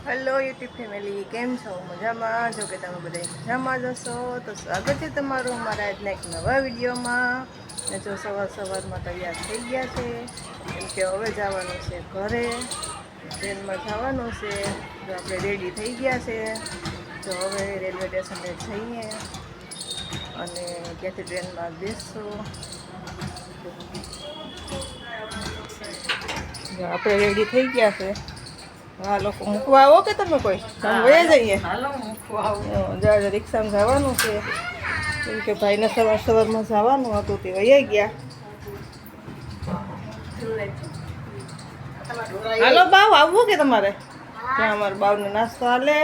Hello YouTube family, કેમ છો? મજામાં? જો કે તમે બધા મજામાં જ હશો તો સ્વાગત છે તમારું મારા આજના એક નવા વિડીયોમાં. ને જો સવારમાં તૈયાર થઈ ગયા છે કેમ કે હવે જવાનું છે ઘરે, ટ્રેનમાં જવાનું છે. જો આપણે રેડી થઈ ગયા છે તો હવે રેલવે સ્ટેશને જઈએ અને ત્યાંથી ટ્રેનમાં બેસશું. જો આપણે રેડી થઈ ગયા છે. હા, લોકો મૂકવા આવો કે તમે કોઈ વયા જઈએ? રિક્ષામાં જવાનું છે કેમ કે ભાઈને સવારમાં જવાનું હતું તે વયા ગયા. હાલો બાવ, આવવું કે તમારે? ત્યાં અમારા બાવને નાસ્તો હાલે.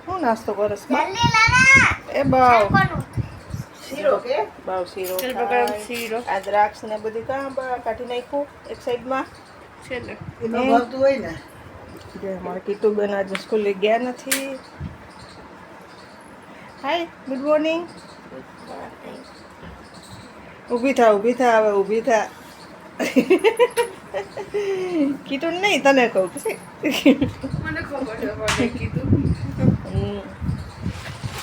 શું નાસ્તો કરસ એ બાવ? બાવ શીરો ખાય. આ દ્રાક્ષ ને બધી કાં કાઢી નાખ્યું એક સાઈડમાં હોય ને. અમારે કીટુબેન આજે સ્કૂલે ગયા નથી. હાય, ગુડ મોર્નિંગ. ઊભી થા હવે ઊભી થા. કીટું નહીં, તને કહું પછી. મને ખબર છે કીધું.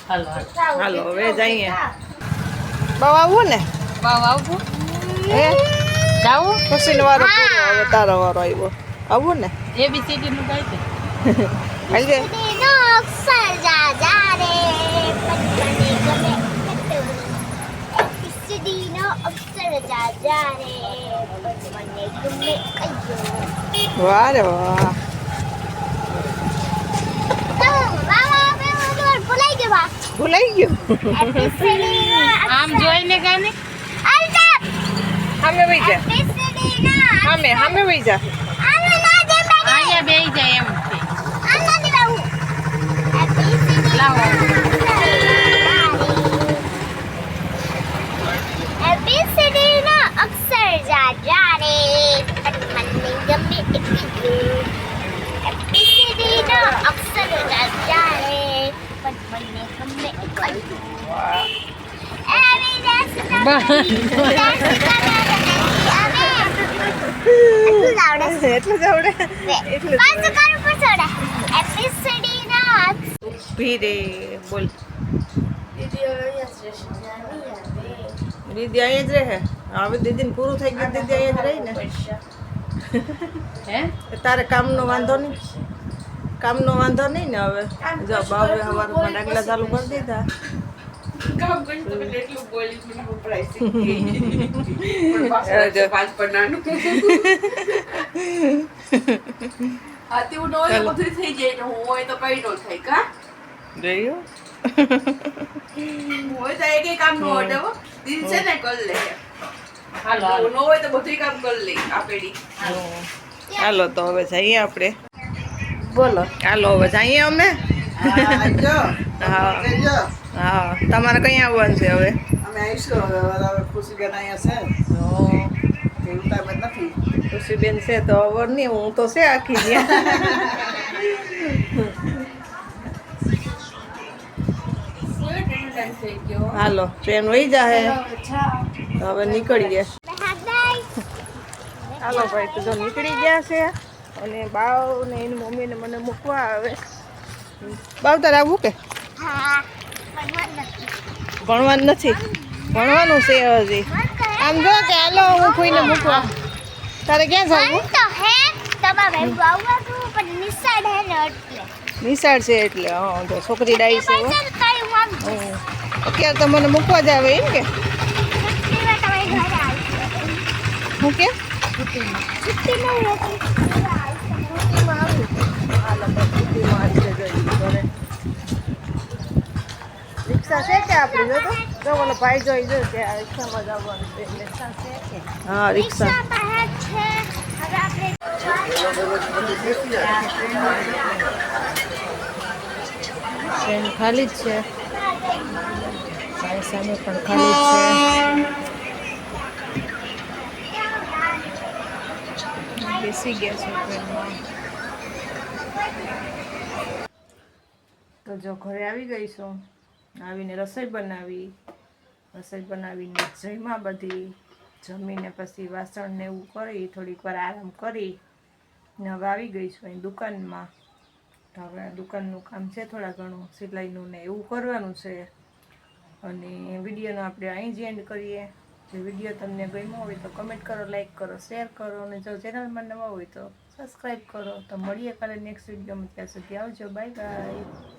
હાલો હવે જઈએ. બાવ આવવું ને? બાવ આવવું હે? જાવું પછી વારો પૂરો, હવે તારો વારો આવ્યો. આવવું ને? ABCD નું ગાય છે. હાલજે. વાહ રે વાહ. ભૂલાઈ ગયું. આમ જોઈને ગાને સામે વઈ જા. સામે વઈ જા. અહીંયા બેહી જાય એમ છે. લાવો. ABCD નો અક્ષર જા રે મને ગમે એટલું. ABCD નો અક્ષર જા રે મને ગમે એટલું. એટલું જ આવડે. ભીરે બોલ. દીદી અહીંયા જ રહે. હવે દીદીને પૂરું થઈ ગયું, દીદી અહીંયા જ રહી ને. હે તારે કામનો વાંધો નહીં? કામનો વાંધો નહીં ને હવે? જો બાવે સવારમાં ડાગલા ચાલુ કરી દીધા. કામ કરી તો એટલું બોલી મને વપરાય છે. પાંચ પન્નાનું આતી હું નોય બધું થઈ જાય ને હું હોય તો કઈ નો થાય કા જોયું. હોય તો એક કામ નો હોય તો દિન છે ને કર લે. હાલો નો હોય તો બધું કામ કરી લે આપેડી. હાલો તો હવે જઈએ આપણે. બોલો. હાલો હવે જઈએ અમે. હા, તમારે કઈ આવવાનું છે હવે? અમે આવીશું હવે. ખુશીબેન અહીંયા છે. નથી ખુશીબેન છે તો ખબર નહીં, હું તો છે આખી ત્યાં. હાલો ટ્રેન વહી જાહે તો હવે નીકળીએ. હાલો ભાઈ તો જો નીકળી ગયા છે અને બાવ ને એની મમ્મી ને મને મૂકવા આવે. બાવ તારે આવવું કે? ભણવાનું નથી? ભણવાનું છે હજી. આમ જો કે હાલો હું કોઈને મૂકવા. તારે ક્યાં જવું? નિશાળ છે એટલે હા તો છોકરી ડાઈ છે. અત્યારે તો મને મૂકવા જ આવે એમ કે? હું કે રિક્ષા છે કે આપણે જો ઓલો ભાઈ જોઈ જો કે રિક્ષામાં જવાનું છે. હા રિક્ષા ટ્રેન ખાલી જ છે. સામે પણ ખાલી જ છે. બેસી ગયા છે ટ્રેનમાં. તો જો ઘરે આવી ગઈ છું. આવીને રસોઈ બનાવીને જમ્યા બધી. જમીને પછી વાસણ ને એવું કરી થોડીક વાર આરામ કરી ને હવે આવી ગઈ છું અહીં દુકાનમાં. તો હવે આ દુકાનનું કામ છે થોડા ઘણું સિલાઈનું ને એવું કરવાનું છે. અને વિડીયોનો આપણે અહીં જ એન્ડ કરીએ. જો વિડીયો તમને ગમ્યો હોય તો કમેન્ટ કરો, લાઈક કરો, શેર કરો અને જો ચેનલમાં નવા હોય તો સબસ્ક્રાઈબ કરો. તો મળીએ કાલે નેક્સ્ટ વિડીયોમાં. ત્યાં સુધી આવજો, બાય બાય.